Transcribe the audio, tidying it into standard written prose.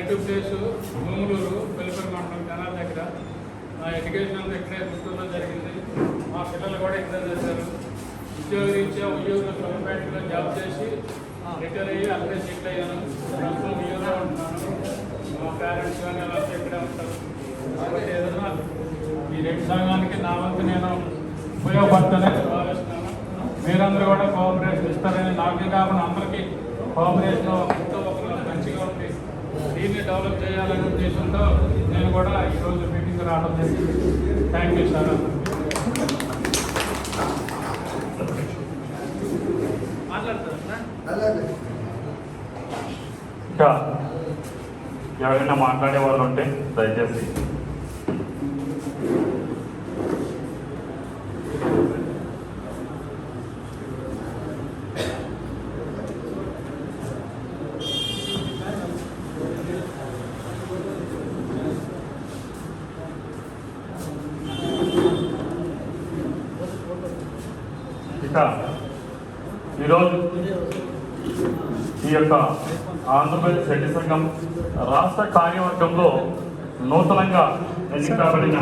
Native place భూములూరు పెళ్లిపల్లి మండలం జనాల దగ్గర. నా ఎడ్యుకేషన్ అంతా ఇక్కడే గుంటూరులో జరిగింది. మా పిల్లలు కూడా ఇక్కడే చేశారు. ఉద్యోగరీత్యా ఉద్యోగంలో సొంతపేటలో జాబ్ చేసి రిటైర్ అయ్యి అక్కడే సెటిల్ అయ్యాను. ప్రస్తుతం ఉద్యోగంలో ఉంటున్నాను. మా పేరెంట్స్ కానీ అలా ఇక్కడే ఉంటారు. కాబట్టి ఏదైనా ఈ రెడ్డి సంఘానికి నా వంతు నేను ఉపయోగపడతానని భావిస్తున్నాను. మీరందరూ కూడా కోఆపరేషన్ ఇస్తారని, నాకే కాకుండా అందరికీ కోఆపరేషన్ ఒకరు మంచిగా ఉంది. దీన్ని డెవలప్ చేయాలనే ఉద్దేశంతో నేను కూడా ఈరోజు మీటింగ్ రావడం జరిగింది. Thank you sir. ఇంకా ఎవరైనా మాట్లాడే వాళ్ళు ఉంటే దయచేసి ఇక ఈరోజు ఈ యొక్క ఆంధ్రప్రదేశ్ రెడ్డి సంఘం రాష్ట్ర కార్యవర్గంలో నూతనంగా ఎన్నికబడిన